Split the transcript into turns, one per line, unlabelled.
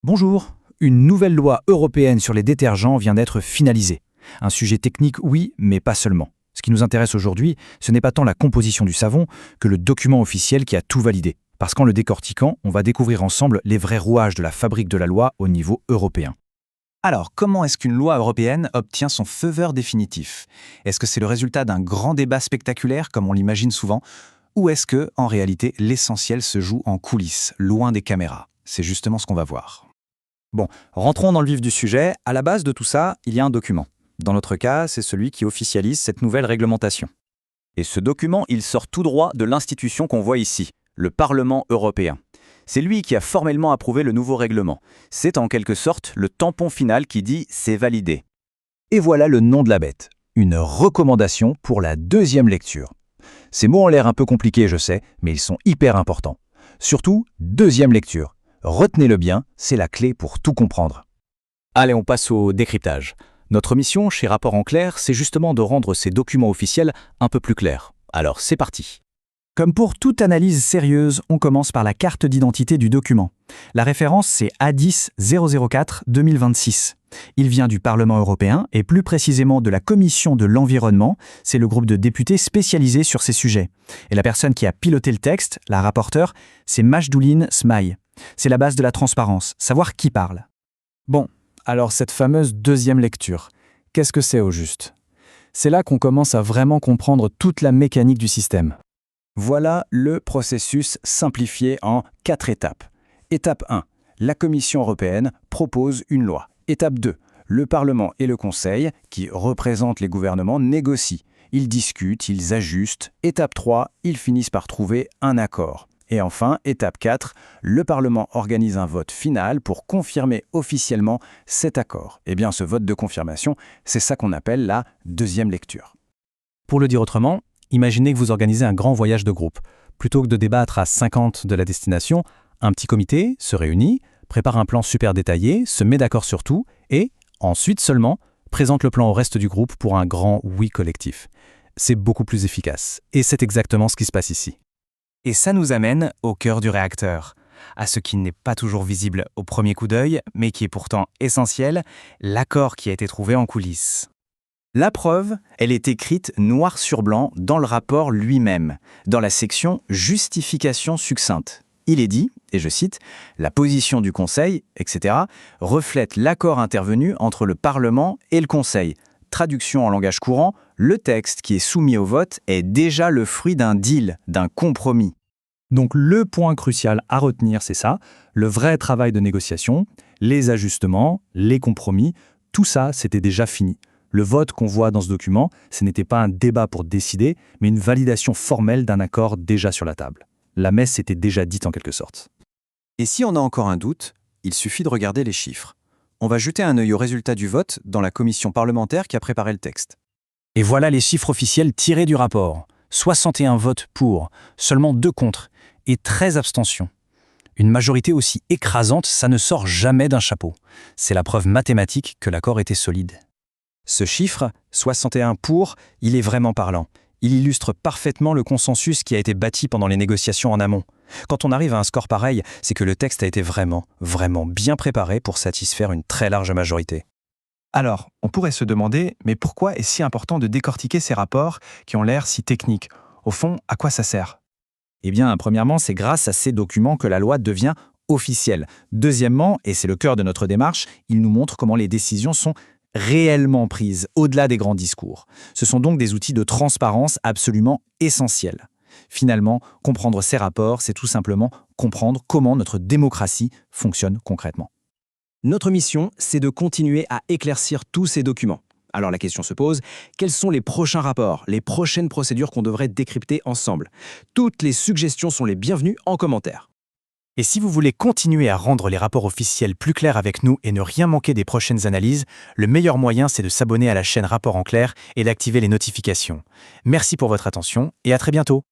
Bonjour, une nouvelle loi européenne sur les détergents vient d'être finalisée. Un sujet technique, oui, mais pas seulement. Ce qui nous intéresse aujourd'hui, ce n'est pas tant la composition du savon que le document officiel qui a tout validé. Parce qu'en le décortiquant, on va découvrir ensemble les vrais rouages de la fabrique de la loi au niveau européen.
Alors, comment est-ce qu'une loi européenne obtient son feu vert définitif? Est-ce que c'est le résultat d'un grand débat spectaculaire, comme on l'imagine souvent? Ou est-ce que, en réalité, l'essentiel se joue en coulisses, loin des caméras? C'est justement ce qu'on va voir.
Bon, rentrons dans le vif du sujet. À la base de tout ça, il y a un document. Dans notre cas, c'est celui qui officialise cette nouvelle réglementation. Et ce document, il sort tout droit de l'institution qu'on voit ici, le Parlement européen. C'est lui qui a formellement approuvé le nouveau règlement. C'est en quelque sorte le tampon final qui dit « c'est validé ».
Et voilà le nom de la bête, une recommandation pour la deuxième lecture. Ces mots ont l'air un peu compliqués, je sais, mais ils sont hyper importants. Surtout, deuxième lecture. Retenez-le bien, c'est la clé pour tout comprendre.
Allez, on passe au décryptage. Notre mission chez Rapport en clair, c'est justement de rendre ces documents officiels un peu plus clairs. Alors, c'est parti.
Comme pour toute analyse sérieuse, on commence par la carte d'identité du document. La référence, c'est A10-004-2026. Il vient du Parlement européen et plus précisément de la Commission de l'environnement. C'est le groupe de députés spécialisés sur ces sujets. Et la personne qui a piloté le texte, la rapporteure, c'est Majdouline Smaï. C'est la base de la transparence, savoir qui parle.
Bon, alors cette fameuse deuxième lecture, qu'est-ce que c'est au juste? C'est là qu'on commence à vraiment comprendre toute la mécanique du système.
Voilà le processus simplifié en 4 étapes. Étape 1. La Commission européenne propose une loi. Étape 2. Le Parlement et le Conseil, qui représentent les gouvernements, négocient. Ils discutent, ils ajustent. Étape 3. Ils finissent par trouver un accord. Et enfin, étape 4, le Parlement organise un vote final pour confirmer officiellement cet accord. Eh bien, ce vote de confirmation, c'est ça qu'on appelle la deuxième lecture.
Pour le dire autrement, imaginez que vous organisez un grand voyage de groupe. Plutôt que de débattre à 50 de la destination, un petit comité se réunit, prépare un plan super détaillé, se met d'accord sur tout et, ensuite seulement, présente le plan au reste du groupe pour un grand oui collectif. C'est beaucoup plus efficace. Et c'est exactement ce qui se passe ici.
Et ça nous amène au cœur du réacteur, à ce qui n'est pas toujours visible au premier coup d'œil, mais qui est pourtant essentiel, l'accord qui a été trouvé en coulisses. La preuve, elle est écrite noir sur blanc dans le rapport lui-même, dans la section « Justification succincte ». Il est dit, et je cite, « La position du Conseil, etc., reflète l'accord intervenu entre le Parlement et le Conseil. Traduction en langage courant, le texte qui est soumis au vote est déjà le fruit d'un deal, d'un compromis. »
Donc le point crucial à retenir, c'est ça, le vrai travail de négociation, les ajustements, les compromis, tout ça, c'était déjà fini. Le vote qu'on voit dans ce document, ce n'était pas un débat pour décider, mais une validation formelle d'un accord déjà sur la table. La messe était déjà dite en quelque sorte.
Et si on a encore un doute, il suffit de regarder les chiffres. On va jeter un œil au résultat du vote dans la commission parlementaire qui a préparé le texte.
Et voilà les chiffres officiels tirés du rapport. 61 votes pour, seulement 2 contre et 13 abstentions. Une majorité aussi écrasante, ça ne sort jamais d'un chapeau. C'est la preuve mathématique que l'accord était solide.
Ce chiffre, 61 pour, il est vraiment parlant. Il illustre parfaitement le consensus qui a été bâti pendant les négociations en amont. Quand on arrive à un score pareil, c'est que le texte a été vraiment bien préparé pour satisfaire une très large majorité.
Alors, on pourrait se demander, mais pourquoi est-ce si important de décortiquer ces rapports qui ont l'air si techniques? Au fond, à quoi ça sert?
Eh bien, premièrement, c'est grâce à ces documents que la loi devient officielle. Deuxièmement, et c'est le cœur de notre démarche, il nous montre comment les décisions sont réellement prises, au-delà des grands discours. Ce sont donc des outils de transparence absolument essentiels. Finalement, comprendre ces rapports, c'est tout simplement comprendre comment notre démocratie fonctionne concrètement.
Notre mission, c'est de continuer à éclaircir tous ces documents. Alors la question se pose, quels sont les prochains rapports, les prochaines procédures qu'on devrait décrypter ensemble? Toutes les suggestions sont les bienvenues en commentaire.
Et si vous voulez continuer à rendre les rapports officiels plus clairs avec nous et ne rien manquer des prochaines analyses, le meilleur moyen, c'est de s'abonner à la chaîne Rapport en clair et d'activer les notifications. Merci pour votre attention et à très bientôt.